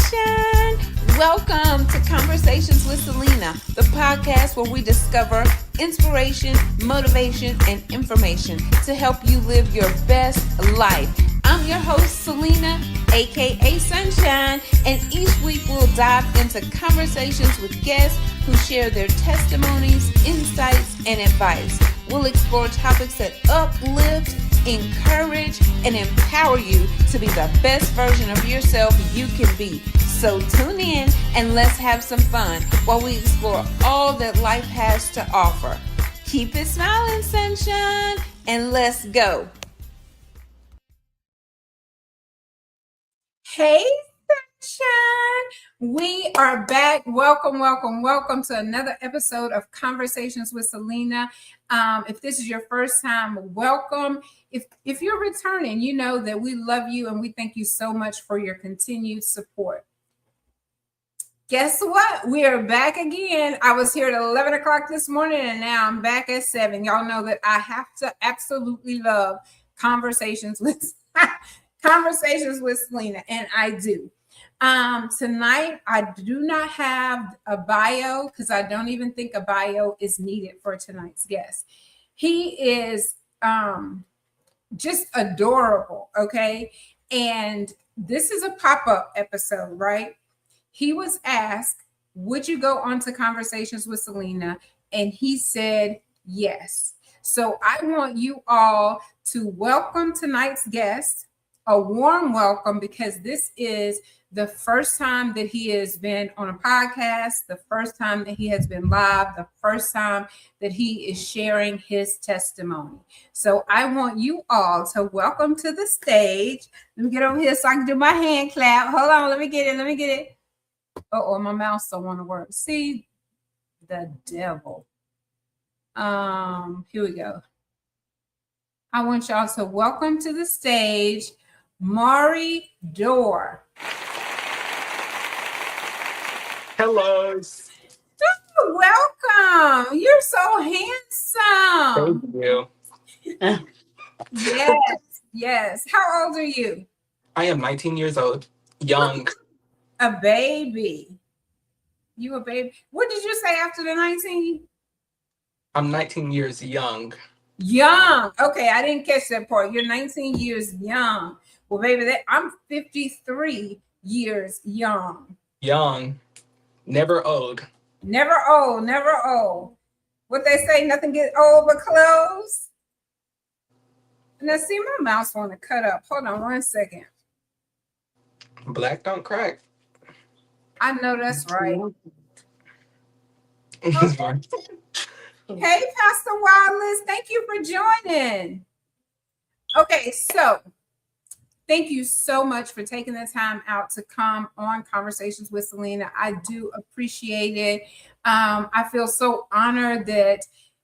sunshine. Welcome to Conversations with Celena, the podcast where we discover inspiration, motivation, and information to help you live your best life. I'm your host, Celena, aka Sunshine, and each week we'll dive into conversations with guests who share their testimonies, insights, and advice. We'll explore topics that uplift, encourage, and empower you to be the best version of yourself you can be. So tune in and let's have some fun while we explore all that life has to offer. Keep it smiling, sunshine, and let's go. Hey, sunshine. We are back. Welcome to another episode of Conversations with Celena. If this is your first time, welcome. If you're returning, you know that we love you and we thank you so much for your continued support. Guess what? We are back again. I was here at 11 o'clock this morning and now I'm back at 7. Y'all know that I have to absolutely love conversations with Celena, and I do. Tonight, I do not have a bio because I don't even think a bio is needed for tonight's guest. He is just adorable, okay? And this is a pop-up episode, right? He was asked, would you go on to Conversations with Celena? And he said yes. So I want you all to welcome tonight's guest, a warm welcome, because this is the first time that he has been on a podcast, the first time that he has been live, the first time that he is sharing his testimony. So I want you all to welcome to the stage. Let me get over here so I can do my hand clap. Hold on, let me get it. Oh, my mouse don't want to work. See, the devil. Here we go. I want y'all to welcome to the stage Jemoria Dorr. Hello. Welcome. You're so handsome. Thank you. Yes. How old are you? I am 19 years old. Young. A baby. You a baby. What did you say after the 19? I'm 19 years young. Young. Okay, I didn't catch that part. You're 19 years young. Well, baby, I'm 53 years young. Young. Never old. Never old. What they say, nothing gets old but clothes. Now, see, my mouse want to cut up. Hold on 1 second. Black don't crack. I know that's right. Okay. Hey, Pastor Wireless, thank you for joining. Okay, so thank you so much for taking the time out to come on Conversations with Celena. I do appreciate it. I feel so honored that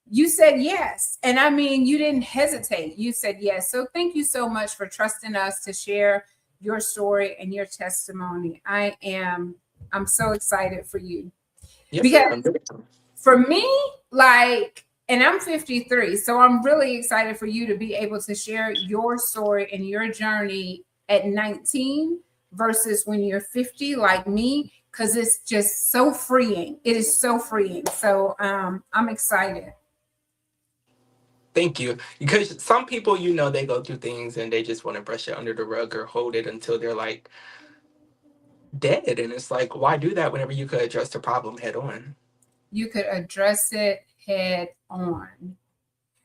you said yes. And I mean, you didn't hesitate. You said yes. So thank you so much for trusting us to share your story and your testimony. I'm so excited for you. Yes, because for me, and I'm 53, so I'm really excited for you to be able to share your story and your journey at 19 versus when you're 50 like me, because it's just so freeing. It is so freeing. So I'm excited. Thank you. Because some people, they go through things and they just want to brush it under the rug or hold it until they're like dead. And it's like, why do that whenever you could address the problem head on? You could address it head on.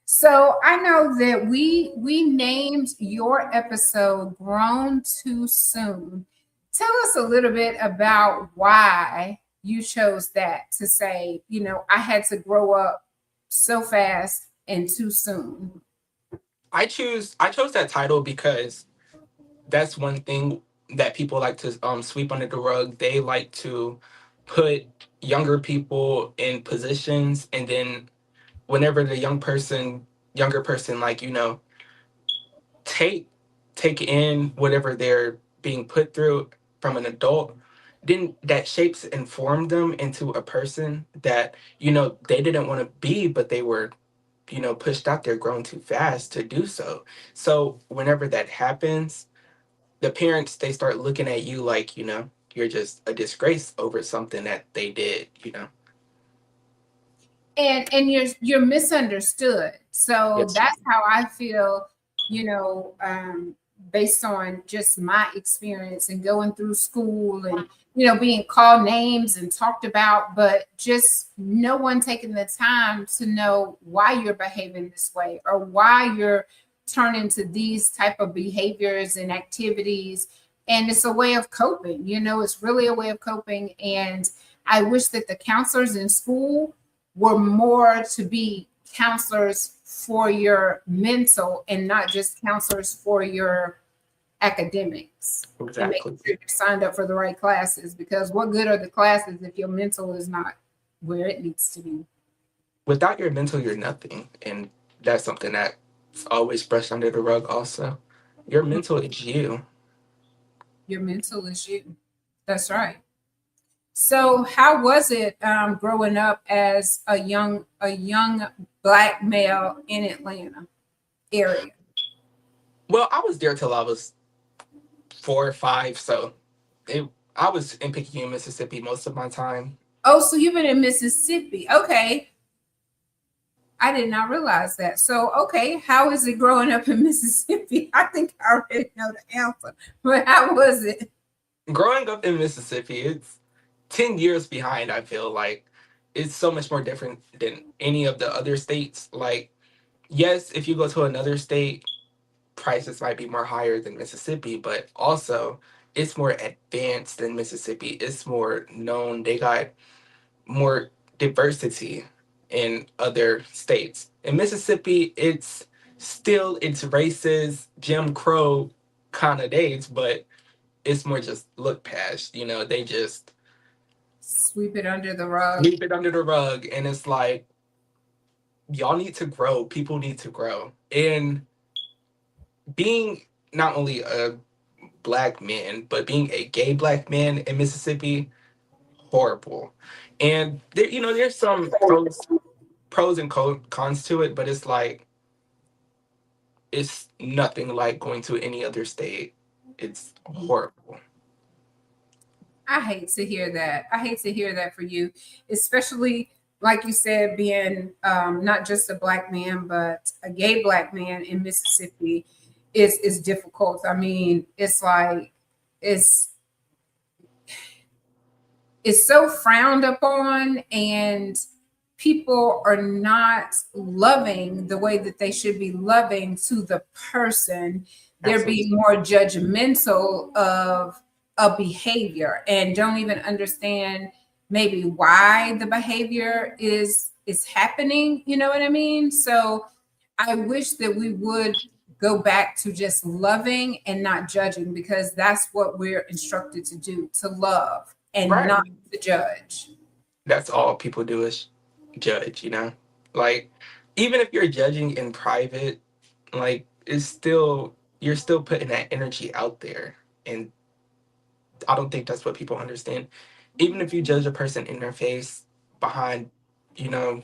So I know that we named your episode Grown Too Soon. Tell us a little bit about why you chose that to say, I had to grow up so fast and too soon. I chose that title because that's one thing that people like to sweep under the rug. They like to put younger people in positions, and then whenever the younger person take in whatever they're being put through from an adult, then that shapes and form them into a person that they didn't want to be, but they were pushed out there, grown too fast to do so. So whenever that happens, the parents, they start looking at you like, you're just a disgrace over something that they did, And you're misunderstood. So Yes. that's how I feel, based on just my experience and going through school and being called names and talked about, but just no one taking the time to know why you're behaving this way or why you're turning to these type of behaviors and activities. And it's a way of coping, it's really a way of coping. And I wish that the counselors in school were more to be counselors for your mental and not just counselors for your academics, and making Exactly. sure you're signed up for the right classes, because what good are the classes if your mental is not where it needs to be? Without your mental, you're nothing. And that's something that's always brushed under the rug also. Your mental is you. Your mental is you. That's right. So how was it growing up as a young black male in Atlanta area? Well, I was there till I was 4 or 5, so it, I was in Picayune, Mississippi most of my time. Oh, so you've been in Mississippi. Okay. I did not realize that. So, okay, how is it growing up in Mississippi? I think I already know the answer, but how was it? Growing up in Mississippi, it's 10 years behind, I feel like. It's so much more different than any of the other states. Like, yes, if you go to another state, prices might be more higher than Mississippi, but also it's more advanced than Mississippi. It's more known. They got more diversity in other states. In Mississippi, it's racist, Jim Crow kind of days, but it's more just look past, they just Sweep it under the rug. sweep it under the rug. And it's like, y'all need to grow. People need to grow. And being not only a black man, but being a gay black man in Mississippi, horrible. And there, there's some pros and cons to it, but it's like it's nothing like going to any other state. It's horrible. I hate to hear that. I hate to hear that for you, especially like you said, being not just a black man, but a gay black man in Mississippi is difficult. I mean, it's like it's it's so frowned upon, and people are not loving the way that they should be loving to the person. They're being Absolutely. more judgmental of a behavior and don't even understand maybe why the behavior is happening. You know what I mean? So I wish that we would go back to just loving and not judging, because that's what we're instructed to do, to love and Right. not to judge. That's all people do is judge. Like, even if you're judging in private, like, you're still putting that energy out there. And I don't think that's what people understand. Even if you judge a person in their face behind, you know,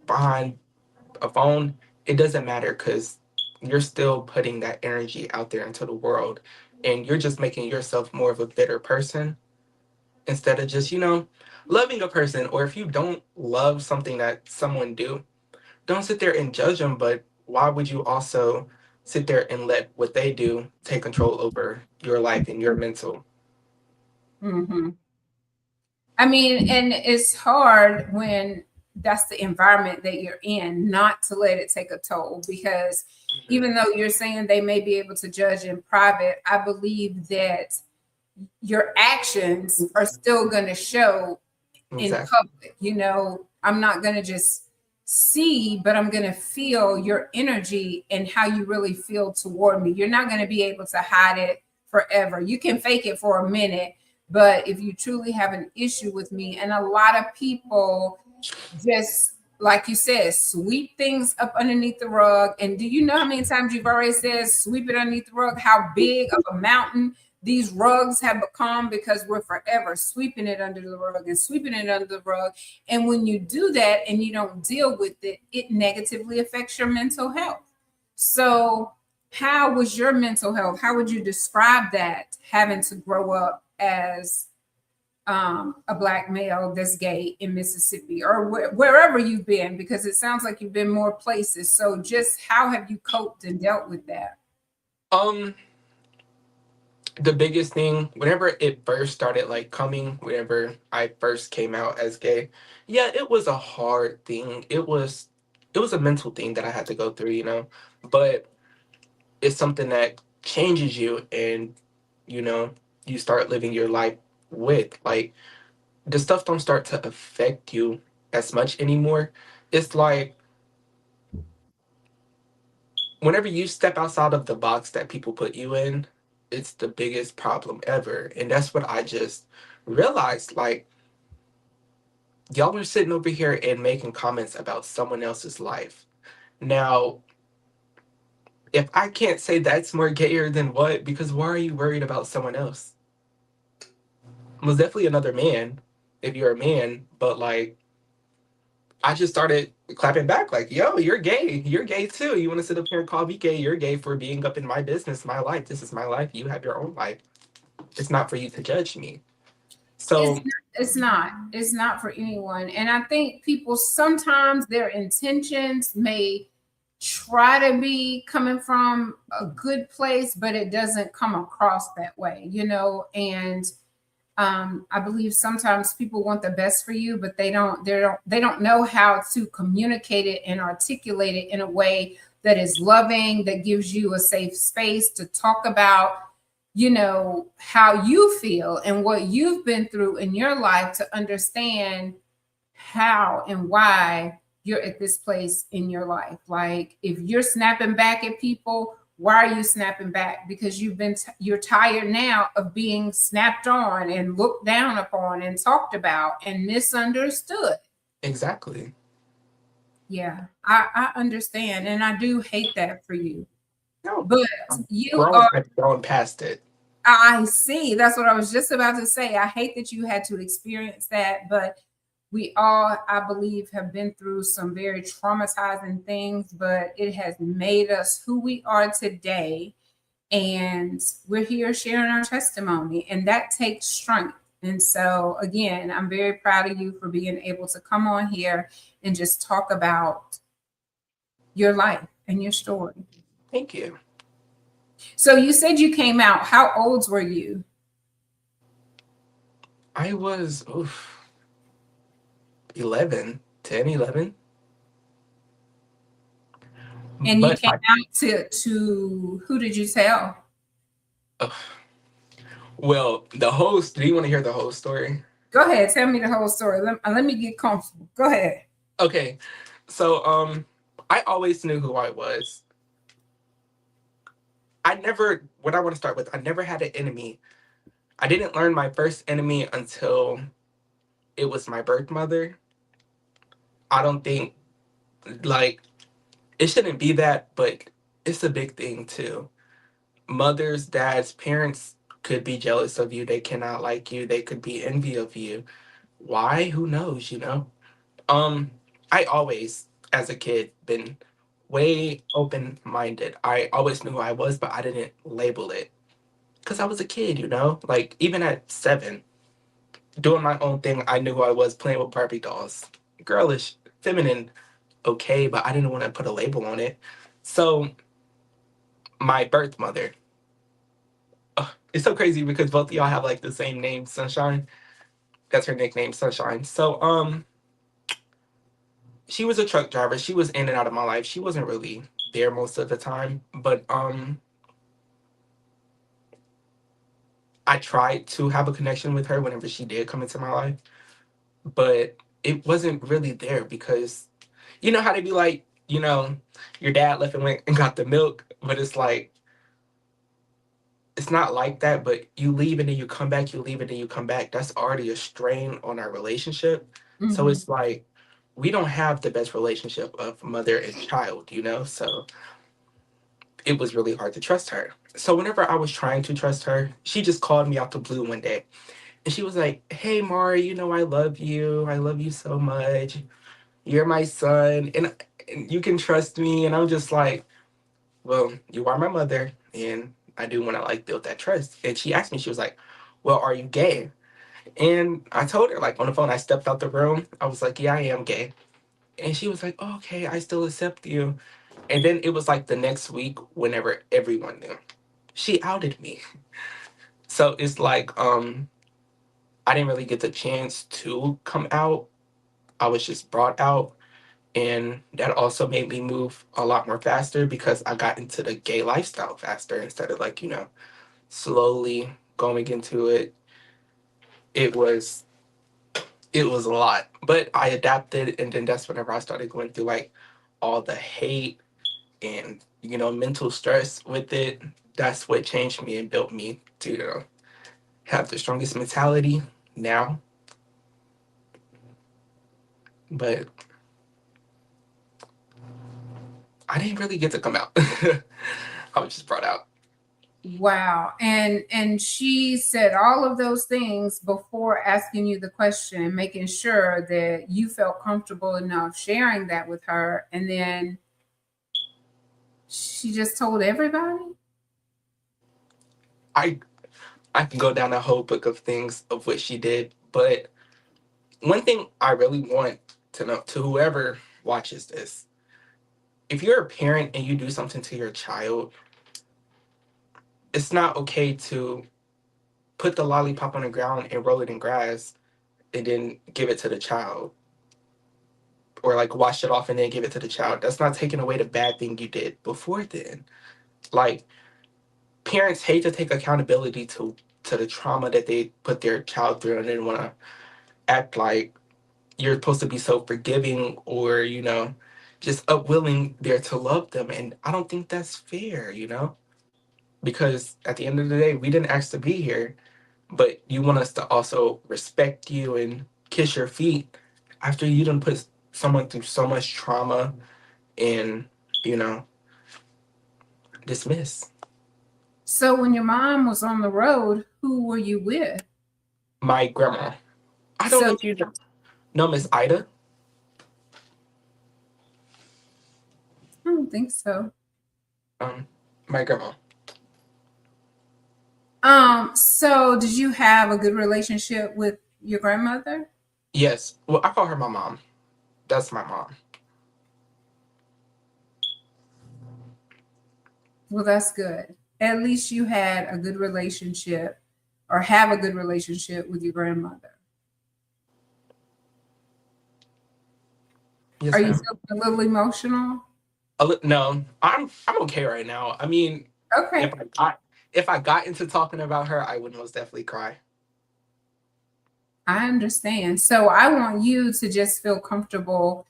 behind a phone, it doesn't matter because you're still putting that energy out there into the world. And you're just making yourself more of a bitter person instead of just, loving a person. Or if you don't love something that someone do, don't sit there and judge them. But why would you also sit there and let what they do take control over your life and your mental? Hmm. I mean, and it's hard when that's the environment that you're in, not to let it take a toll, because Mhm. even though you're saying they may be able to judge in private, I believe that your actions are still going to show in Exactly. public. I'm not going to just see, but I'm going to feel your energy and how you really feel toward me. You're not going to be able to hide it forever. You can fake it for a minute, but if you truly have an issue with me, and a lot of people just, like you said, sweep things up underneath the rug. And do you know how many times you've already said sweep it underneath the rug? How big of a mountain these rugs have become, because we're forever sweeping it under the rug and sweeping it under the rug. And when you do that and you don't deal with it, it negatively affects your mental health. So how was your mental health? How would you describe that, having to grow up as a black male that's gay in Mississippi or wherever you've been? Because it sounds like you've been more places. So just how have you coped and dealt with that? Um, the biggest thing, whenever it first started like coming, whenever I first came out as gay, yeah, it was a hard thing. It was a mental thing that I had to go through, But it's something that changes you, and you know, you start living your life with. Like, the stuff don't start to affect you as much anymore. It's like whenever you step outside of the box that people put you in, it's the biggest problem ever. And that's what I just realized. Like, y'all are sitting over here and making comments about someone else's life. Now, if I can't say that's more gayer than what, because why are you worried about someone else? Was definitely another man if you're a man, but like, I just started clapping back, like, yo, you're gay. You're gay too. You want to sit up here and call me gay? You're gay for being up in my business, my life. This is my life. You have your own life. It's not for you to judge me. It's So, it's not. It's not for anyone. And I think people sometimes their intentions may try to be coming from a good place, but it doesn't come across that way, And I believe sometimes people want the best for you, but they don't know how to communicate it and articulate it in a way that is loving, that gives you a safe space to talk about, how you feel and what you've been through in your life, to understand how and why you're at this place in your life. Like, if you're snapping back at people, why are you snapping back? Because you're tired now of being snapped on and looked down upon and talked about and misunderstood. exactly. Yeah, I understand, and I do hate that for you. No, But I'm you grown. are I've grown past it. I see. That's what I was just about to say. I hate that you had to experience that, but we all, I believe, have been through some very traumatizing things, but it has made us who we are today. And we're here sharing our testimony, and that takes strength. And so, again, I'm very proud of you for being able to come on here and just talk about your life and your story. Thank you. So, you said you came out. How old were you? I was 11, 10, 11. And you But came out to who did you tell? uh, well, the host, do you want to hear the whole story? Go ahead, tell me the whole story. Let me get comfortable. Go ahead. Okay. So, I always knew who I was. What I want to start with, I never had an enemy. I didn't learn my first enemy until it was my birth mother. I don't think, like, it shouldn't be that, but it's a big thing too. Mothers, dads, parents could be jealous of you. They cannot like you. They could be envy of you. Why? Who knows? Um, I always, as a kid, been way open minded. I always knew who I was, but I didn't label it because I was a kid. Like, even at 7, doing my own thing, I knew who I was, playing with Barbie dolls. Girlish, feminine, okay, but I didn't want to put a label on it. So, my birth mother, it's so crazy because both of y'all have like the same name, Sunshine. That's her nickname, Sunshine. So, she was a truck driver. She was in and out of my life. She wasn't really there most of the time, but I tried to have a connection with her whenever she did come into my life, but it wasn't really there because you know how they be like, your dad left and went and got the milk, but it's like it's not like that, but you leave and then you come back, you leave and then you come back. That's already a strain on our relationship. So Mhm. it's like we don't have the best relationship of mother and child. So it was really hard to trust her. So whenever I was trying to trust her, she just called me out the blue one day. And she was like, "Hey Mari, I love you. I love you so much. You're my son and you can trust me." And I'm just like, "Well, you are my mother and I do want to like build that trust." And she asked me, she was like, well, are you gay? And I told her, like, on the phone, I stepped out the room. I was like, yeah, I am gay. And she was like, oh, okay, I still accept you. And then it was like the next week, whenever everyone knew, she outed me. So it's like, I didn't really get the chance to come out. I was just brought out. And that also made me move a lot more faster because I got into the gay lifestyle faster instead of like, slowly going into it. It was it was a lot. But I adapted, and then that's whenever I started going through like all the hate and mental stress with it. That's what changed me and built me to have the strongest mentality now. But I didn't really get to come out. I was just brought out. Wow. And she said all of those things before asking you the question, making sure that you felt comfortable enough sharing that with her. And then she just told everybody. I I can go down a whole book of things of what she did, but one thing I really want to know to whoever watches this, if you're a parent and you do something to your child, it's not okay to put the lollipop on the ground and roll it in grass and then give it to the child, or like wash it off and then give it to the child. That's not taking away the bad thing you did before then. Like, parents hate to take accountability to the trauma that they put their child through, and then want to act like you're supposed to be so forgiving, or just upwilling there to love them. And I don't think that's fair, because at the end of the day, we didn't ask to be here, but you want us to also respect you and kiss your feet after you done put someone through so much trauma and you know dismiss. So when your mom was on the road, who were you with? My grandma, I don't know So if you know Miss Ida. I don't think so. My grandma. So did you have a good relationship with your grandmother? Yes, well, I call her my mom. That's my mom. Well, that's good. At least you had a good relationship or have a good relationship with your grandmother. Are Yes, you ma'am. feeling a little emotional? No, I'm okay right now. I mean, if Okay. I got if I got into talking about her, I would most definitely cry. I understand. So I want you to just feel comfortable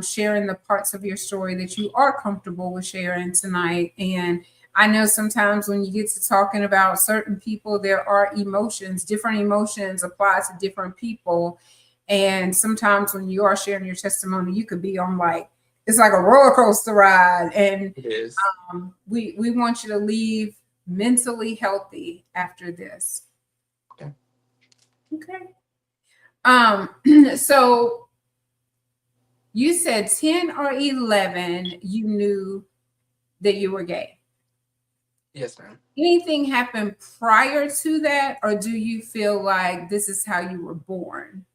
sharing the parts of your story that you are comfortable with sharing tonight. And I know sometimes when you get to talking about certain people, there are emotions, different emotions apply to different people. And sometimes when you are sharing your testimony, you could be on like, it's like a roller coaster ride. And It is. we want you to leave mentally healthy after this. Okay. Okay. Um, so you said 10 or 11, you knew that you were gay. Yes, ma'am. Anything happened prior to that, or do you feel like this is how you were born?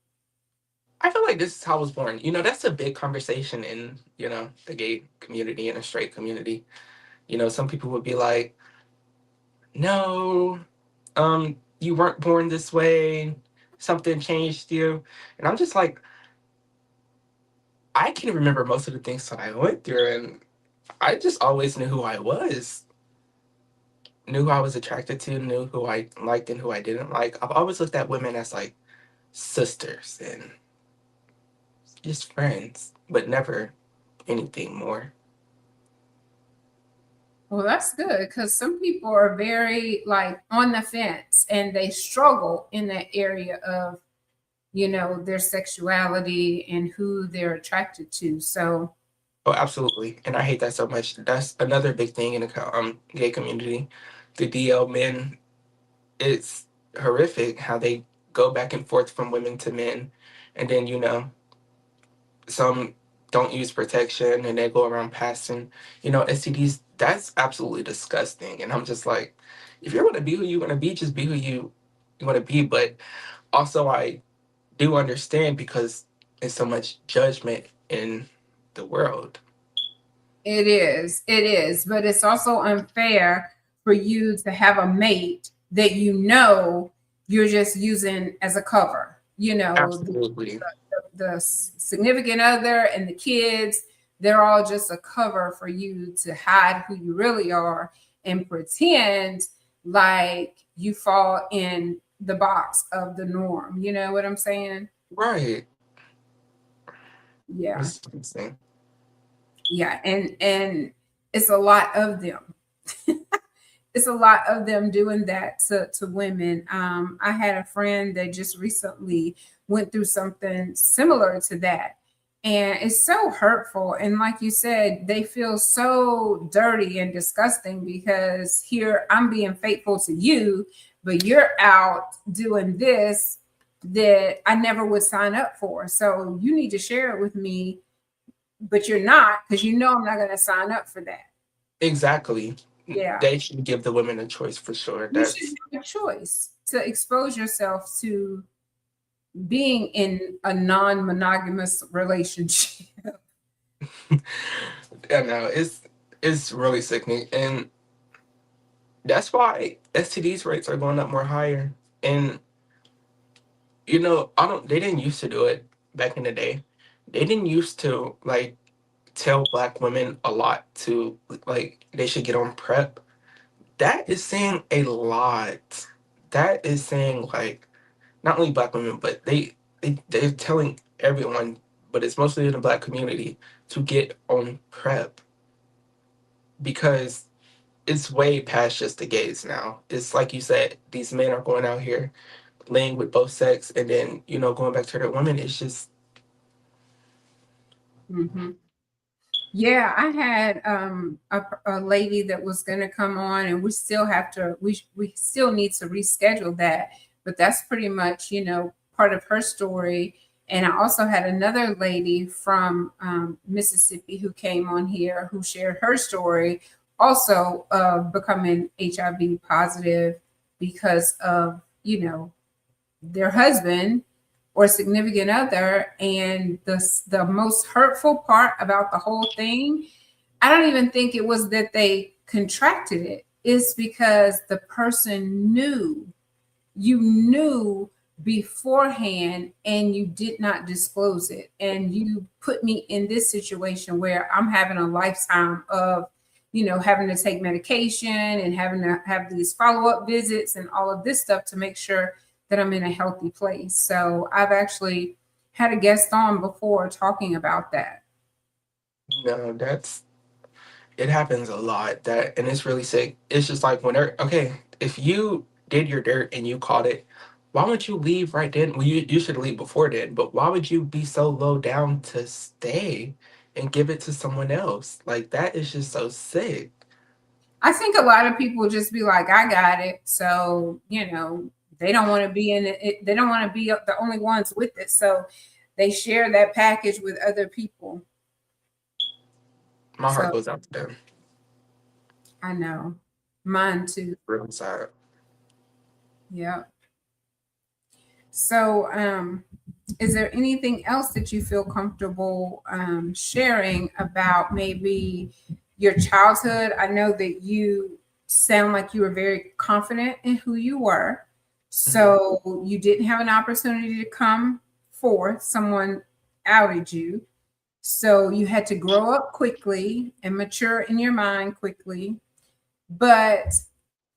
I feel like this is how I was born. That's a big conversation in, the gay community and the straight community. Some people would be like, no, you weren't born this way. Something changed you. And I'm just like, I can remember most of the things that I went through, and I just always knew who I was, knew who I was attracted to, knew who I liked and who I didn't like. I've always looked at women as like sisters and just friends, but never anything more. Well, that's good because some people are very like on the fence and they struggle in that area of, their sexuality and who they're attracted to. So, Oh, absolutely. And I hate that so much. That's another big thing in the gay community. The DL men, it's horrific how they go back and forth from women to men. And then, some don't use protection and they go around passing, STDs. That's absolutely disgusting. And I'm just like, if you're going to be who you're going to be, just be who you want to be. But also, I do understand because there's so much judgment in the world. It is, but it's also unfair for you to have a mate that you know you're just using as a cover. You know, Absolutely. the significant other and the kids, they're all just a cover for you to hide who you really are and pretend like you fall in the box of the norm. You know what I'm saying? Right. Yeah. It's insane. Yeah. And it's a lot of them. It's a lot of them doing that to women. I had a friend that just recently went through something similar to that. And it's so hurtful. And like you said, they feel so dirty and disgusting because here I'm being faithful to you, but you're out doing this that I never would sign up for. So you need to share it with me, but you're not because you know I'm not going to sign up for that. Exactly. Yeah. They should give the women a choice for sure. You should That's have a choice to expose yourself to being in a non-monogamous relationship. I know it's really sickening, and that's why STDs rates are going up more higher. And I don't. They didn't used to do it back in the day. They didn't used to like tell black women a lot to like they should get on prep. That is saying a lot. That is saying like not only black women, but they're telling everyone, but it's mostly in the black community to get on prep because it's way past just the gays now. It's like you said, these men are going out here laying with both sex and then, going back to their women. It's just, Mhm. Yeah, I had a lady that was going to come on, and we still need to reschedule that. But that's pretty much part of her story. And I also had another lady from Mississippi who came on here who shared her story, also of becoming HIV positive because of their husband or significant other. And the most hurtful part about the whole thing, I don't even think it was that they contracted it. It's because the person you knew beforehand and you did not disclose it. And you put me in this situation where I'm having a lifetime of having to take medication and having to have these follow-up visits and all of this stuff to make sure that I'm in a healthy place. So I've actually had a guest on before talking about that. no, it happens a lot that, and it's really sick. It's just like whenever, okay, if you did your dirt and you caught it, why would you leave right then? Well, you should leave before then, but why would you be so low down to stay and give it to someone else? Like, that is just so sick. I think a lot of people just be like, I got it. So, they don't want to be in it. They don't want to be the only ones with it. So they share that package with other people. My heart So goes out to them. I know. Mine too. Real sad. Yeah. So, is there anything else that you feel comfortable sharing about maybe your childhood? I know that you sound like you were very confident in who you were. Mhm. So, you didn't have an opportunity to come forth. Someone outed you. So, you had to grow up quickly and mature in your mind quickly. But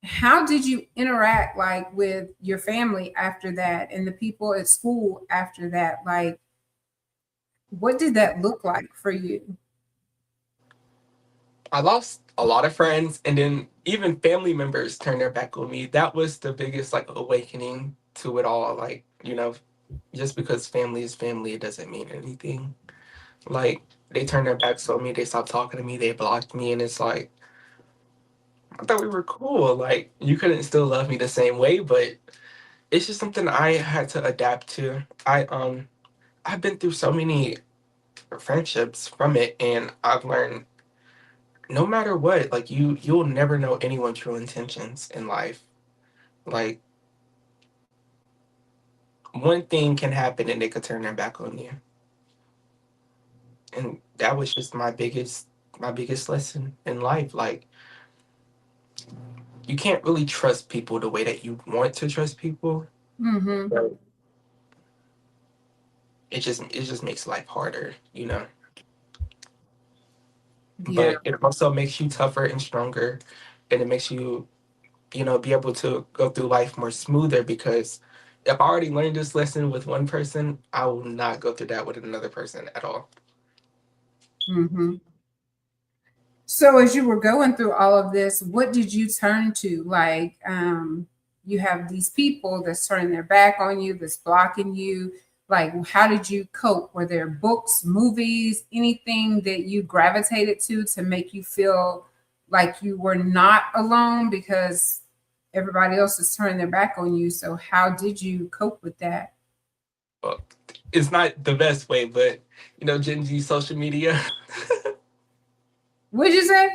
how did you interact like with your family after that and the people at school after that? Like, what did that look like for you? I lost a lot of friends, and then even family members turned their back on me. That was the biggest like awakening to it all. Like, just because family is family, it doesn't mean anything. Like, they turned their backs on me, they stopped talking to me, they blocked me, and it's like, I thought we were cool. Like, you couldn't still love me the same way, but it's just something I had to adapt to. I've been through so many friendships from it, and I've learned no matter what, like you'll never know anyone's true intentions in life. Like, one thing can happen and they could turn their back on you. And that was just my biggest lesson in life. Like, you can't really trust people the way that you want to trust people. Mm-hmm. So it just makes life harder. Yeah. But it also makes you tougher and stronger, and it makes you be able to go through life more smoother, because if I already learned this lesson with one person, I will not go through that with another person at all. Mm-hmm. So as you were going through all of this, what did you turn to? Like, you have these people that's turning their back on you, that's blocking you. Like, how did you cope? Were there books, movies, anything that you gravitated to make you feel like you were not alone because everybody else is turning their back on you? So how did you cope with that? Well, it's not the best way, but Gen Z social media. What'd you say?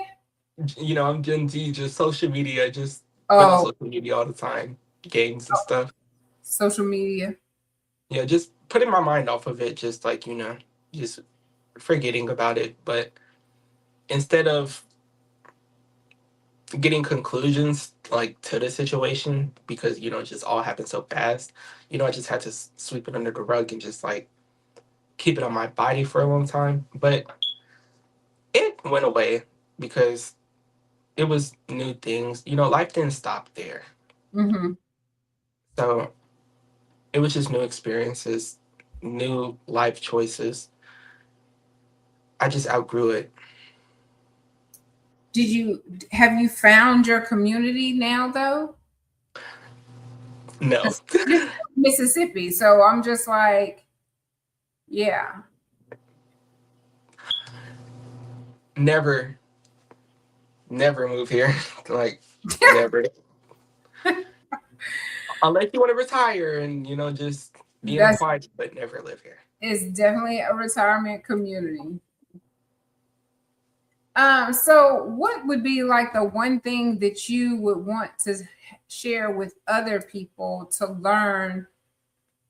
I'm Gen Z, just social media, just been on Oh, social media all the time, games and stuff. social media. Yeah, just putting my mind off of it, just like, just forgetting about it. But instead of getting conclusions like to the situation, because it just all happened so fast, I just had to sweep it under the rug and just like keep it on my body for a long time. But it went away because it was new things. Life didn't stop there. Mm-hmm. So it was just new experiences, new life choices. I just outgrew it. Have you found your community now though? No. 'Cause you're from Mississippi, so I'm just like, yeah. Never, never move here. Like, never. Unless you want to retire and, just be in a That's quiet, but never live here. it's definitely a retirement community. So what would be like the one thing that you would want to share with other people to learn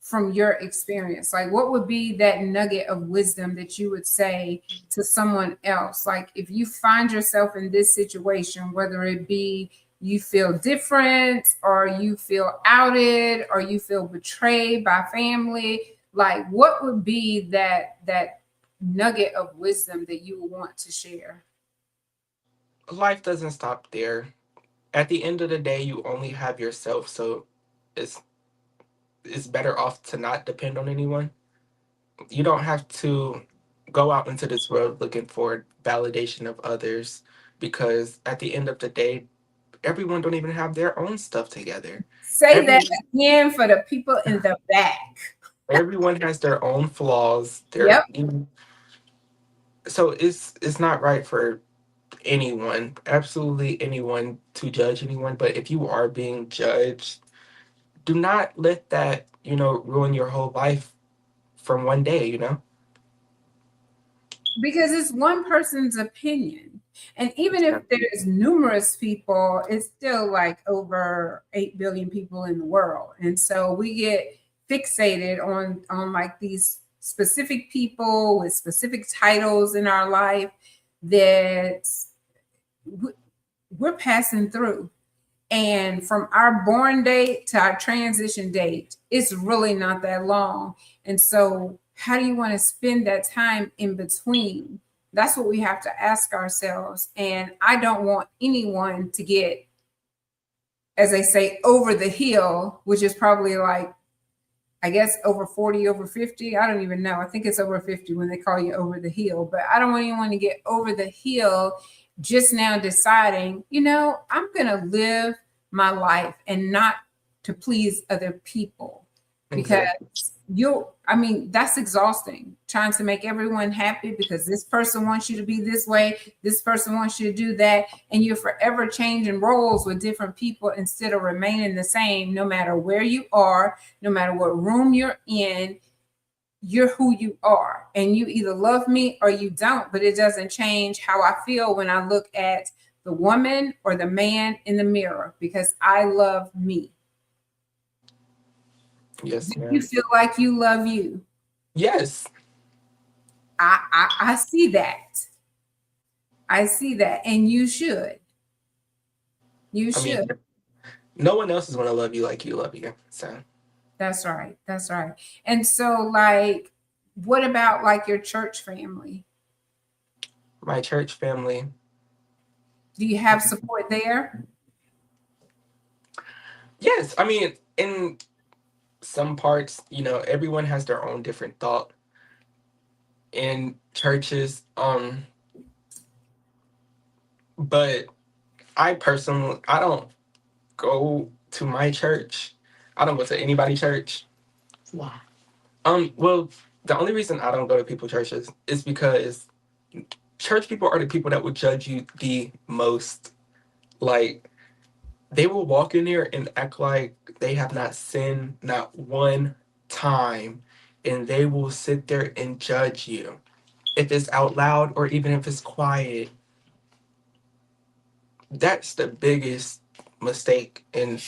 from your experience? Like, what would be that nugget of wisdom that you would say to someone else? Like, if you find yourself in this situation, whether it be you feel different, or you feel outed, or you feel betrayed by family, like, what would be that nugget of wisdom that you would want to share? Life doesn't stop there. At the end of the day, you only have yourself, so it's it's better off to not depend on anyone. You don't have to go out into this world looking for validation of others, because at the end of the day, everyone don't even have their own stuff together. Say that Everyone again for the people in the back. everyone has their own flaws. Yep. So it's not right for anyone, absolutely anyone, to judge anyone. But if you are being judged, do not let that, ruin your whole life from one day. Because it's one person's opinion. And even if there's numerous people, it's still like over 8 billion people in the world. And so we get fixated on like these specific people with specific titles in our life that we're passing through. And from our born date to our transition date, it's really not that long. And so, how do you want to spend that time in between? That's what we have to ask ourselves. And I don't want anyone to get, as they say, over the hill, which is probably like, I guess, over 40, over 50. I don't even know. I think it's over 50 when they call you over the hill. But I don't want anyone to get over the hill just now deciding, I'm going to live my life and not to please other people. Because Exactly. that's exhausting, trying to make everyone happy because this person wants you to be this way, this person wants you to do that, and you're forever changing roles with different people instead of remaining the same. No matter where you are, no matter what room you're in, you're who you are, and you either love me or you don't. But it doesn't change how I feel when I look at the woman or the man in the mirror, because I love me. Yes, Do you ma'am. feel like you love you? Yes. I see that. I see that. And you should. You I should. mean, no one else is going to love you like you love you. So, That's right. That's right. And so, like, what about like your church family? my church family, Do you have support there? yes. I mean, in some parts, everyone has their own different thought in churches. But I don't go to my church. I don't go to anybody's church. Why? Well, the only reason I don't go to people's churches is because church people are the people that would judge you the most. Like, they will walk in there and act like they have not sinned not one time, and they will sit there and judge you. If it's out loud or even if it's quiet, that's the biggest mistake in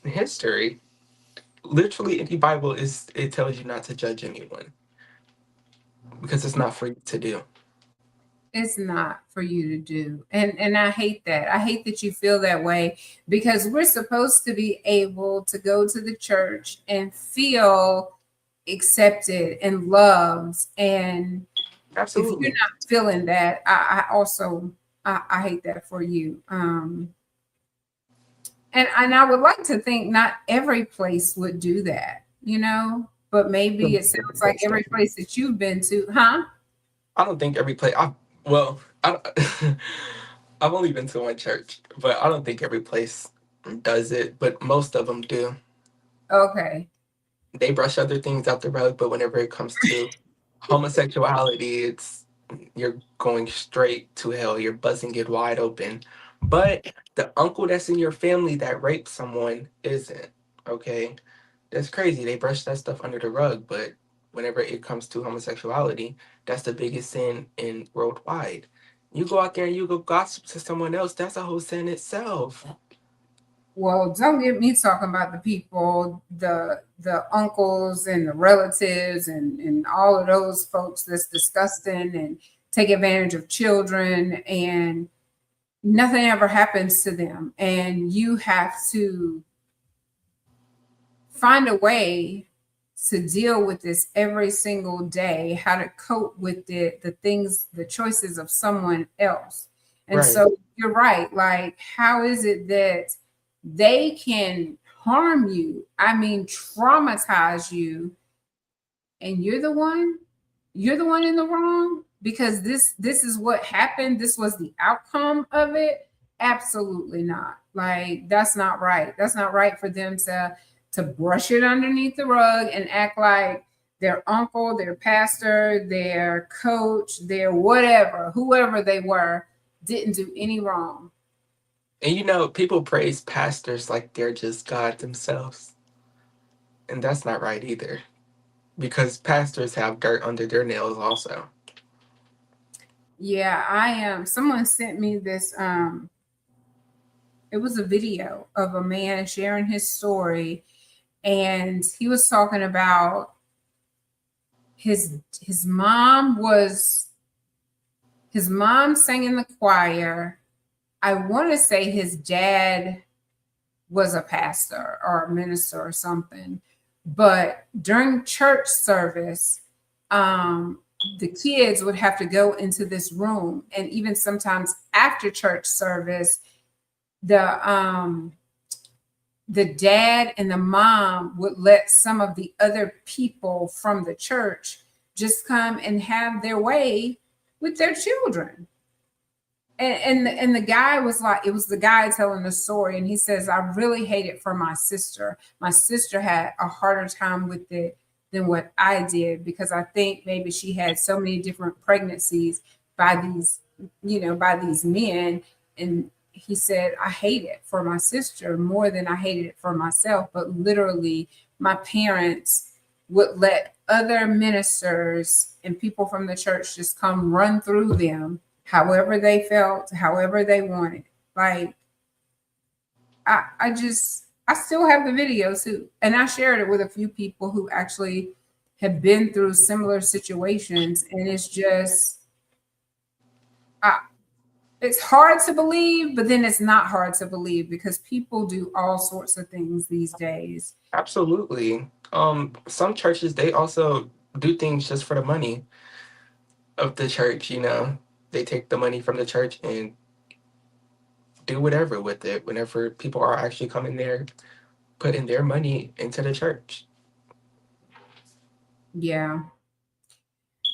history. Literally, in the Bible, it tells you not to judge anyone because it's not for you to do. It's not for you to do. And I hate that. I hate that you feel that way because we're supposed to be able to go to the church and feel accepted and loved. And if you're Absolutely. not feeling that, I also I hate that for you. And I would like to think not every place would do that, but maybe it sounds like every place that you've been to, huh? I don't think every place. Well, I don't, I've only been to one church, but I don't think every place does it. But most of them do. Okay. They brush other things out the rug, but whenever it comes to homosexuality, it's you're going straight to hell. You're buzzing it wide open. But the uncle that's in your family that raped someone isn't. Okay, that's crazy. They brush that stuff under the rug, but whenever it comes to homosexuality, that's the biggest sin in worldwide. You go out there and you go gossip to someone else, that's a whole sin itself. Well, don't get me talking about the people, the uncles and the relatives and all of those folks that's disgusting and take advantage of children and nothing ever happens to them. And you have to find a way to deal with this every single day, how to cope with it, the things, the choices of someone else. And Right. so you're right. Like, how is it that they can harm you? I mean, traumatize you, and you're the one in the wrong because this is what happened. This was the outcome of it. Absolutely not. Like, that's not right. That's not right for them to brush it underneath the rug and act like their uncle, their pastor, their coach, their whatever, whoever they were, didn't do any wrong. And people praise pastors like they're just God themselves. And that's not right either. Because pastors have dirt under their nails also. Yeah, I am. Someone sent me this. It was a video of a man sharing his story, and he was talking about his mom was his mom sang in the choir. I want to say his dad was a pastor or a minister or something. But during church service, the kids would have to go into this room. And even sometimes after church service, the the dad and the mom would let some of the other people from the church just come and have their way with their children. And the guy was like, it was the guy telling the story, and he says, I really hate it for my sister. My sister had a harder time with it than what I did because I think maybe she had so many different pregnancies by these, by these men. And he said, I hate it for my sister more than I hated it for myself. But literally, my parents would let other ministers and people from the church just come run through them however they felt, however they wanted. Like, I just, I still have the video too. And I shared it with a few people who actually have been through similar situations. And it's just, I, it's hard to believe, but then it's not hard to believe because people do all sorts of things these days. Absolutely. Some churches, they also do things just for the money of the church, you know. They take the money from the church and do whatever with it whenever people are actually coming there, putting their money into the church. Yeah.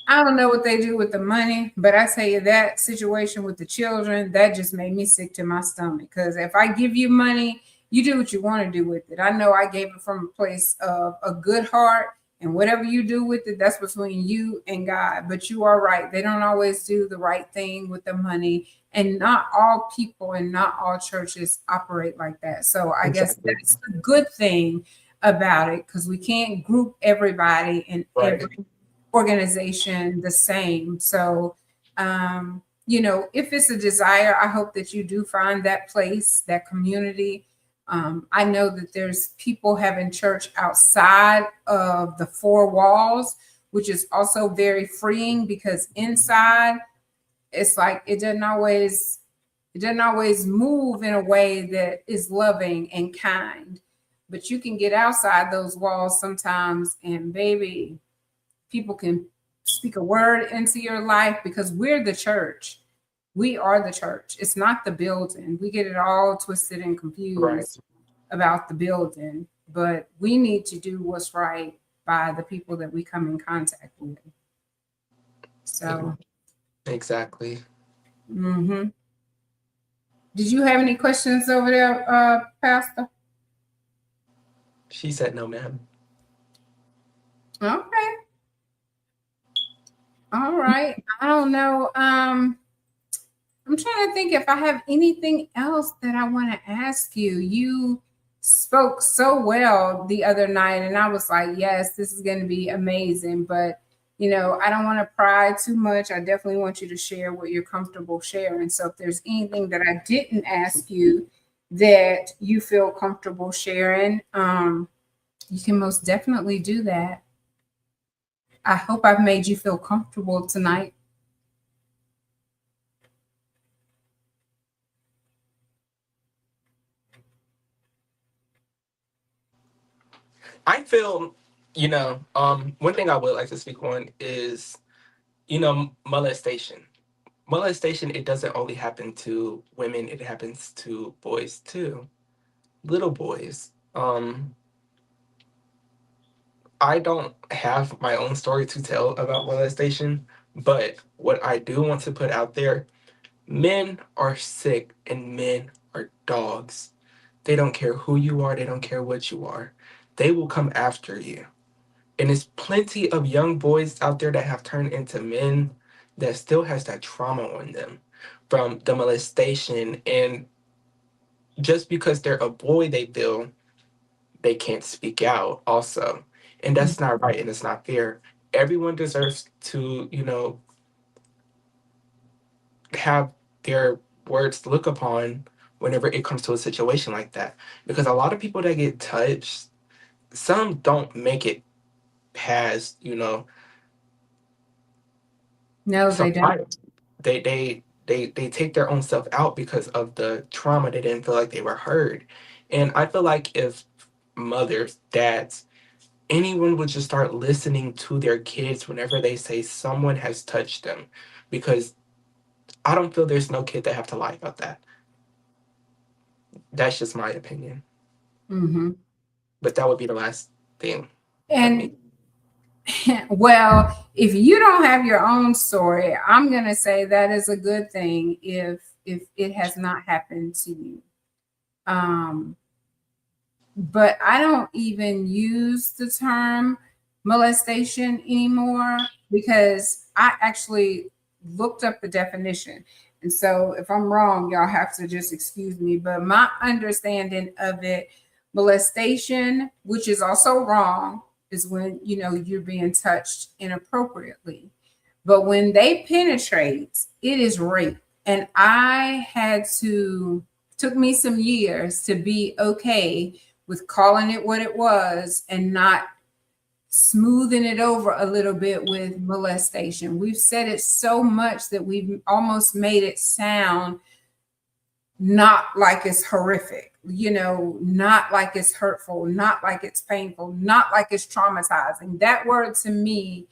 I don't know what they do with the money, but I tell you that situation with the children, that just made me sick to my stomach. Because if I give you money, you do what you want to do with it. I know I gave it from a place of a good heart, and whatever you do with it, that's between you and God. But you are right. They don't always do the right thing with the money. And not all people and not all churches operate like that. So I guess Exactly. that's the good thing about it because we can't group everybody in Right. every organization the same. So, if it's a desire, I hope that you do find that place, that community. I know that there's people having church outside of the four walls, which is also very freeing because inside it's like it doesn't always move in a way that is loving and kind. But you can get outside those walls sometimes, and baby, people can speak a word into your life because we're the church. We are the church. It's not the building. We get it all twisted and Right. confused about the building, but we need to do what's right by the people that we come in contact with. So, Exactly. mhm. Did you have any questions over there, Pastor? She said no, ma'am. Okay. All right. I don't know. I'm trying to think if I have anything else that I want to ask you. You spoke so well the other night, and I was like, yes, this is going to be amazing. But, I don't want to pry too much. I definitely want you to share what you're comfortable sharing. So if there's anything that I didn't ask you that you feel comfortable sharing, you can most definitely do that. I hope I've made you feel comfortable tonight. I feel, one thing I would like to speak on is, molestation. Molestation, it doesn't only happen to women, it happens to boys too. Little boys. I don't have my own story to tell about molestation, but what I do want to put out there, men are sick and men are dogs. They don't care who you are, they don't care what you are. They will come after you. And there's plenty of young boys out there that have turned into men that still has that trauma on them from the molestation. And just because they're a boy, they feel they can't speak out also. And that's not right and it's not fair. Everyone deserves to, have their words looked upon whenever it comes to a situation like that. Because a lot of people that get touched, some don't make it past, No, some they don't. life. They take their own self out because of the trauma. They didn't feel like they were heard. And I feel like if mothers, dads, anyone would just start listening to their kids whenever they say someone has touched them, because I don't feel there's no kid that have to lie about that. That's just my opinion. Hmm. But that would be the last thing of me. And well, if you don't have your own story, I'm going to say that is a good thing if it has not happened to you. Um, but I don't even use the term molestation anymore because I actually looked up the definition. And so if I'm wrong, y'all have to just excuse me. But my understanding of it, molestation, which is also wrong, is when you're being touched inappropriately. But when they penetrate, it is rape. And I had to took me some years to be okay with calling it what it was and not smoothing it over a little bit with molestation. We've said it so much that we've almost made it sound not like it's horrific, not like it's hurtful, not like it's painful, not like it's traumatizing. That word to me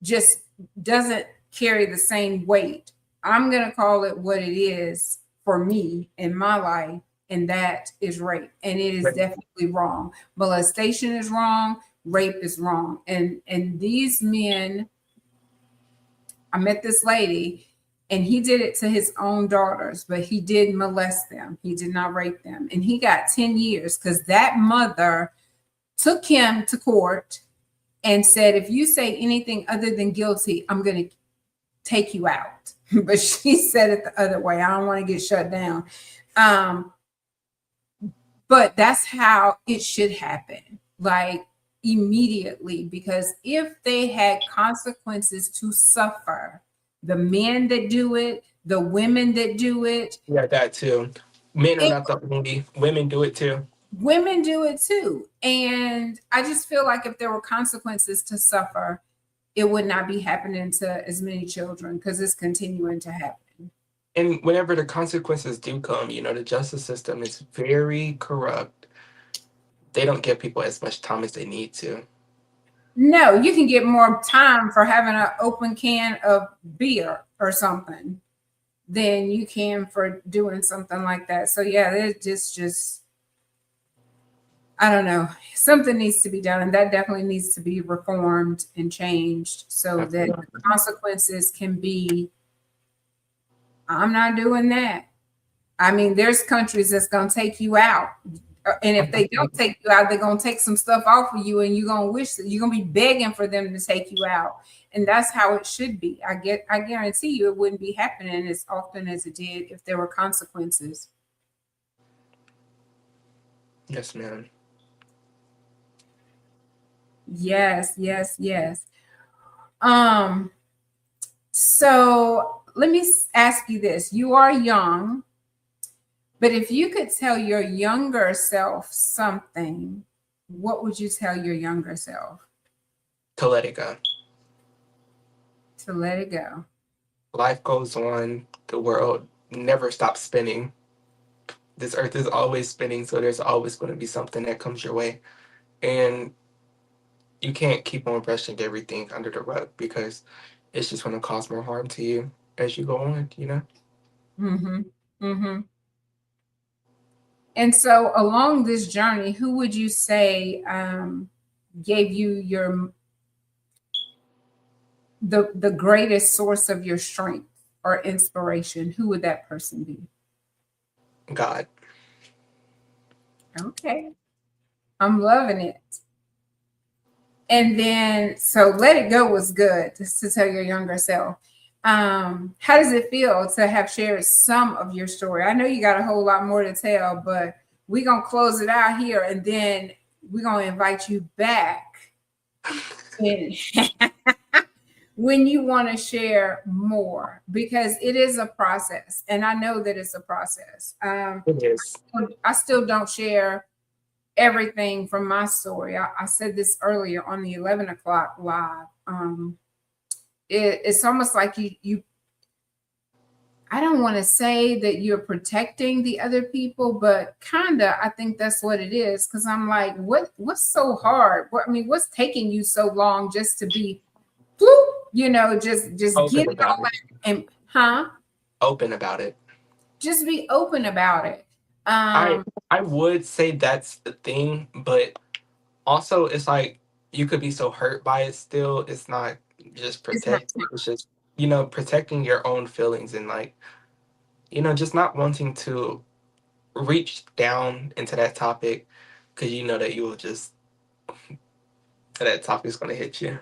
just doesn't carry the same weight. I'm going to call it what it is for me in my life, and that is rape. And it is definitely wrong. Molestation is wrong. Rape is wrong. And these men, I met this lady, and he did it to his own daughters, but he did molest them. He did not rape them. And he got 10 years because that mother took him to court and said, if you say anything other than guilty, I'm going to take you out. But she said it the other way. I don't want to get shut down. But that's how it should happen, like immediately, because if they had consequences to suffer, the men that do it, the women that do it. Yeah, that too. Men are not the only, women do it too. Women do it too. And I just feel like if there were consequences to suffer, it would not be happening to as many children because it's continuing to happen. And whenever the consequences do come, the justice system is very corrupt. They don't give people as much time as they need to. No, you can get more time for having an open can of beer or something than you can for doing something like that. So yeah, it's just I don't know. Something needs to be done, and that definitely needs to be reformed and changed so that the consequences can be, I'm not doing that. I mean, there's countries that's going to take you out. And if they don't take you out, they're going to take some stuff off of you, and you're going to wish that you're going to be begging for them to take you out. And that's how it should be. I guarantee you it wouldn't be happening as often as it did if there were consequences. Yes, ma'am. Yes. So let me ask you this. You are young, but if you could tell your younger self something, what would you tell your younger self? To let it go. To let it go. Life goes on. The world never stops spinning. This earth is always spinning, so there's always going to be something that comes your way. And you can't keep on brushing everything under the rug because it's just going to cause more harm to you as you go on, And so along this journey, who would you say gave you the greatest source of your strength or inspiration? Who would that person be? God. Okay. I'm loving it. And then, so let it go was good, just to tell your younger self. How does it feel to have shared some of your story? I know you got a whole lot more to tell, but we're going to close it out here, and then we're going to invite you back when you want to share more, because it is a process. And I know that it's a process. It is. I still don't share everything from my story. I said this earlier on the 11 o'clock live. It's almost like you I don't want to say that you're protecting the other people, but kinda I think that's what it is. Cause I'm like, what's so hard? What's taking you so long just to be just get it all out and open about it. Just be open about it. I would say that's the thing, but also it's like you could be so hurt by it still. It's not just protecting. It's just, protecting your own feelings and just not wanting to reach down into that topic because you know that you will just that topic is going to hit you.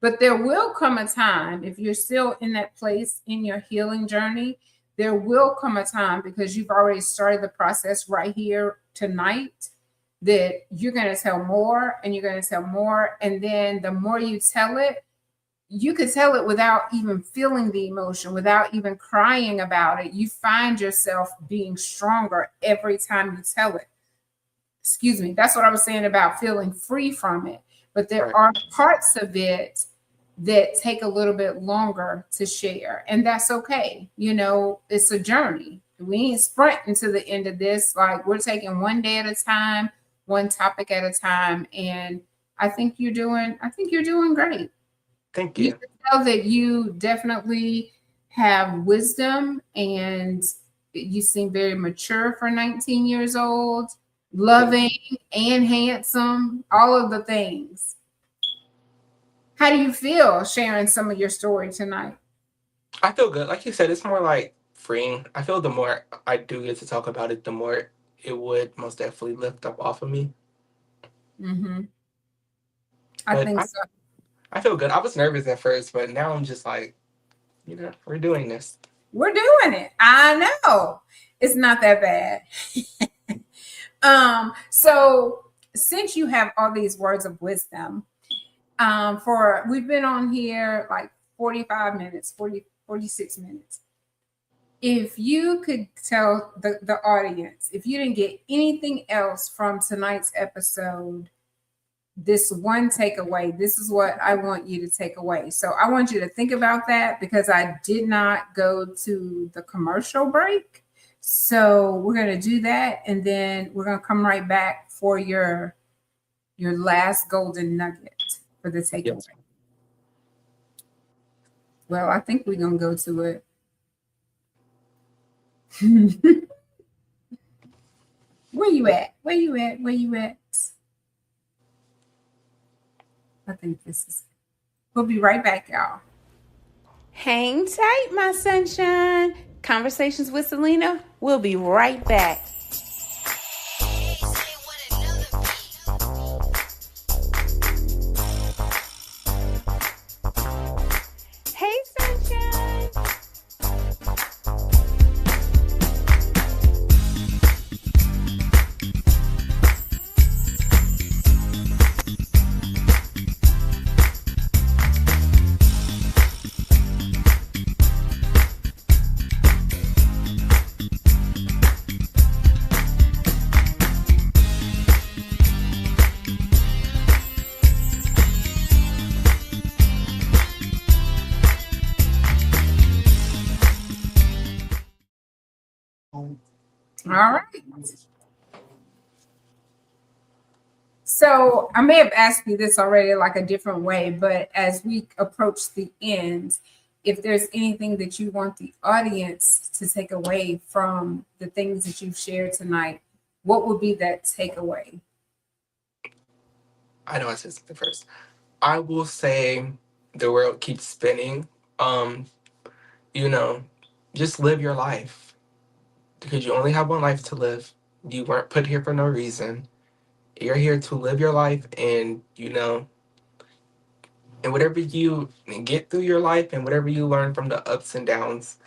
But there will come a time, if you're still in that place in your healing journey, there will come a time, because you've already started the process right here tonight, that you're going to tell more and you're going to tell more. And then the more you tell it, you could tell it without even feeling the emotion, without even crying about it. You find yourself being stronger every time you tell it. excuse me, that's what I was saying about feeling free from it. But there Right. are parts of it that take a little bit longer to share, and that's okay. It's a journey. We ain't sprinting to the end of this. Like, we're taking one day at a time, one topic at a time. And I think you're doing great. Thank You you. can tell that you definitely have wisdom, and you seem very mature for 19 years old, Thank loving you. and handsome, all of the things. How do you feel sharing some of your story tonight? I feel good. Like you said, it's more like freeing. I feel the more I do get to talk about it, the more it would most definitely lift up off of me. Hmm. I But think I, so. I feel good. I was nervous at first, but now I'm just like, we're doing this. We're doing it. I know. It's not that bad. So since you have all these words of wisdom, for we've been on here like 45 minutes, 46 minutes. If you could tell the audience, if you didn't get anything else from tonight's episode, this one takeaway, this is what I want you to take away. So I want you to think about that, because I did not go to the commercial break. So we're going to do that, and then we're going to come right back for your last golden nugget for the takeaway. Yes. Well, I think we're going to go to it. Where you at? Where you at? Where you at? I think this is. We'll be right back, y'all. Hang tight, my sunshine. Conversations with Celena. We'll be right back. Hey, sunshine. All right. So I may have asked you this already, like a different way, but as we approach the end, if there's anything that you want the audience to take away from the things that you've shared tonight, what would be that takeaway? I know I said something first. I will say the world keeps spinning. Um, you know, just live your life because you only have one life to live. You weren't put here for no reason. You're here to live your life, and and whatever you get through your life and whatever you learn from the ups and downs,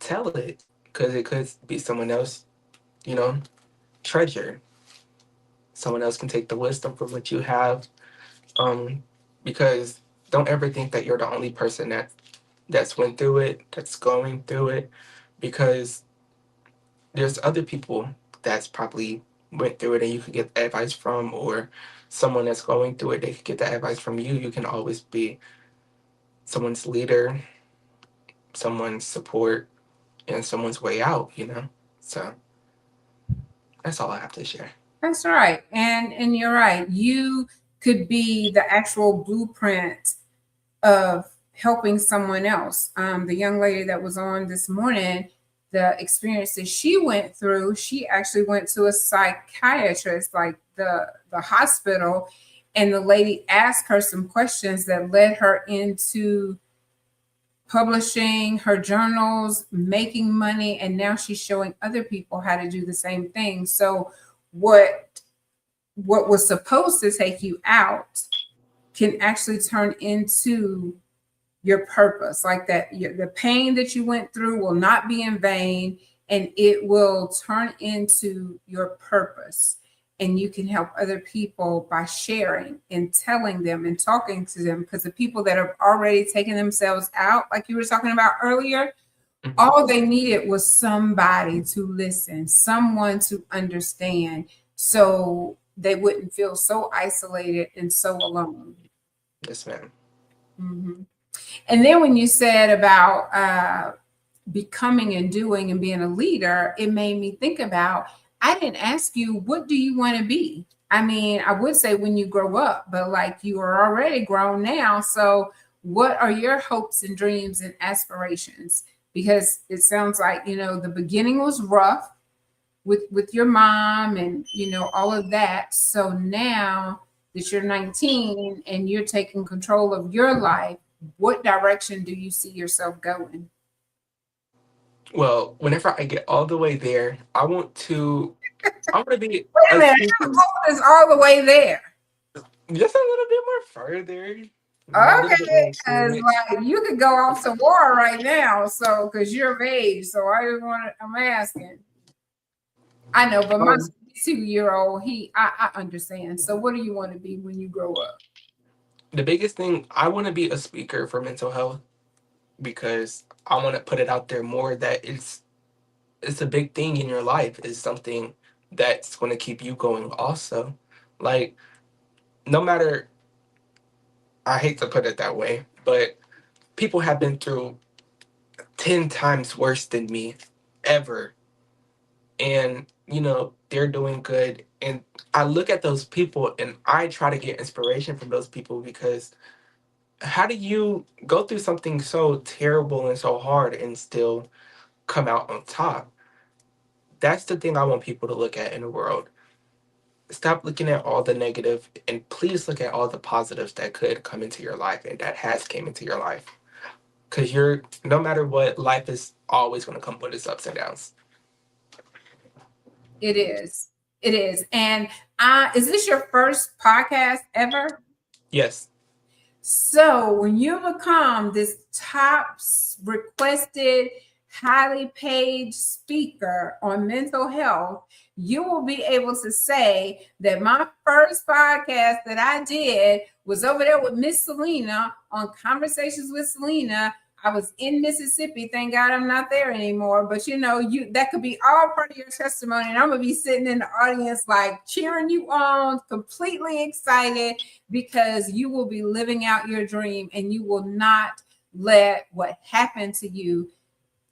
tell it because it could be someone else, you know, treasure. Someone else can take the wisdom from what you have. Um, because don't ever think that you're the only person that's went through it, that's going through it, because there's other people that's probably went through it and you could get advice from, or someone that's going through it, they could get that advice from you. You can always be someone's leader, someone's support, and someone's way out. So that's all I have to share. That's right. And you're right. You could be the actual blueprint of helping someone else. The young lady that was on this morning, the experience that she went through, she actually went to a psychiatrist, like the hospital, and the lady asked her some questions that led her into publishing her journals, making money, and now she's showing other people how to do the same thing. So what was supposed to take you out can actually turn into your purpose. Like that, the pain that you went through will not be in vain, and it will turn into your purpose. And you can help other people by sharing and telling them and talking to them, because the people that have already taken themselves out, like you were talking about earlier, Mhm. all they needed was somebody to listen, someone to understand. so they wouldn't feel so isolated and so alone. Yes, ma'am. Mm-hmm. And then when you said about becoming and doing and being a leader, it made me think about, I didn't ask you, what do you want to be? I mean, I would say when you grow up, but like you are already grown now. So what are your hopes and dreams and aspirations? Because it sounds like, the beginning was rough with your mom and, all of that. So now that you're 19 and you're taking control of your life, what direction do you see yourself going? Well, whenever I get all the way there, I want to be Wait a a minute, speaker how old is all the way there? just a little bit more further, a little bit Okay, more because experience. like you could go off to war right now, so because you're of age. So I'm asking. I know, but my Um, 2-year-old, I understand. So what do you want to be when you grow up? the biggest thing, I want to be a speaker for mental health because I want to put it out there more that it's a big thing in your life. It's something that's going to keep you going also. Like, no matter, I hate to put it that way, but people have been through 10 times worse than me ever. And, they're doing good. And I look at those people and I try to get inspiration from those people because how do you go through something so terrible and so hard and still come out on top? That's the thing I want people to look at in the world. Stop looking at all the negative and please look at all the positives that could come into your life and that has came into your life. Because no matter what, life is always going to come with its ups and downs. It is. It is. And is this your first podcast ever? Yes. So when you become this top requested, highly paid speaker on mental health, you will be able to say that my first podcast that I did was over there with Miss Celena on Conversations with Celena. I was in Mississippi. Thank God I'm not there anymore. But that could be all part of your testimony. And I'm gonna be sitting in the audience like cheering you on, completely excited, because you will be living out your dream and you will not let what happened to you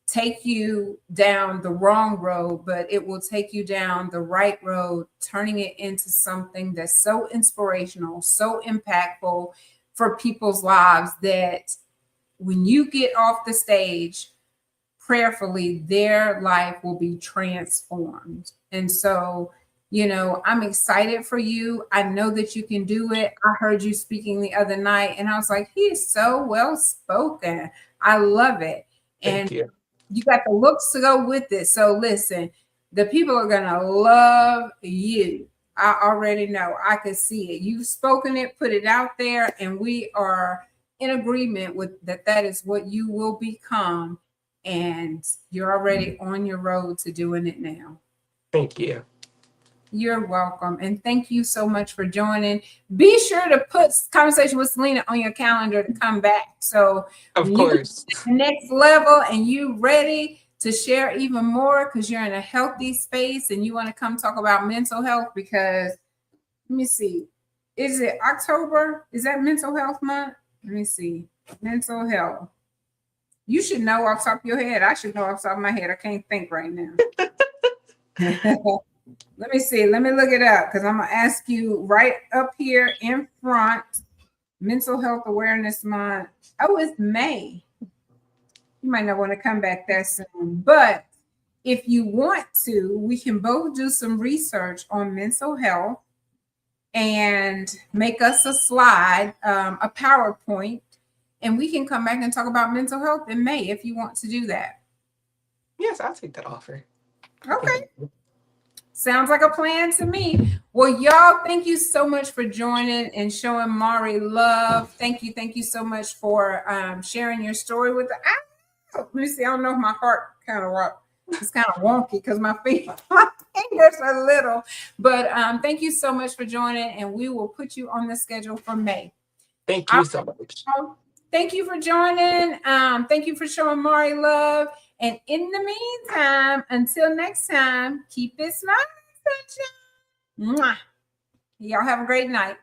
take you down the wrong road, but it will take you down the right road, turning it into something that's so inspirational, so impactful for people's lives that when you get off the stage, prayerfully, their life will be transformed. And so, I'm excited for you. I know that you can do it. I heard you speaking the other night and I was like, he is so well spoken. I love it. And Thank you. you got the looks to go with it. So listen, the people are going to love you. I already know. I could see it. You've spoken it, put it out there, and we are in agreement with that. That is what you will become. And you're already on your road to doing it now. Thank you. You're welcome. And thank you so much for joining. Be sure to put Conversation with Celena on your calendar to come back. So Of when you course. next level and you ready to share even more because you're in a healthy space and you want to come talk about mental health, because let me see, is it October? Is that mental health month? Let me see. Mental health. You should know off the top of your head. I should know off the top of my head. I can't think right now. Let me see. Let me look it up because I'm going to ask you right up here in front. Mental Health Awareness Month. Oh, it's May. You might not want to come back that soon. But if you want to, we can both do some research on mental health and make us a slide, a PowerPoint, and we can come back and talk about mental health in May if you want to do that. Yes, I'll take that offer. Okay. Sounds like a plan to me. Well, y'all, thank you so much for joining and showing Mari love. Thank you so much for sharing your story with the. Let me see. I don't know if my heart kind of rock. It's kind of wonky because my fingers are little. But thank you so much for joining, and we will put you on the schedule for May. Thank you so much. Thank you for joining. Thank you for showing Mari love. And in the meantime, until next time, keep it smiling, sunshine. Mwah. Y'all have a great night.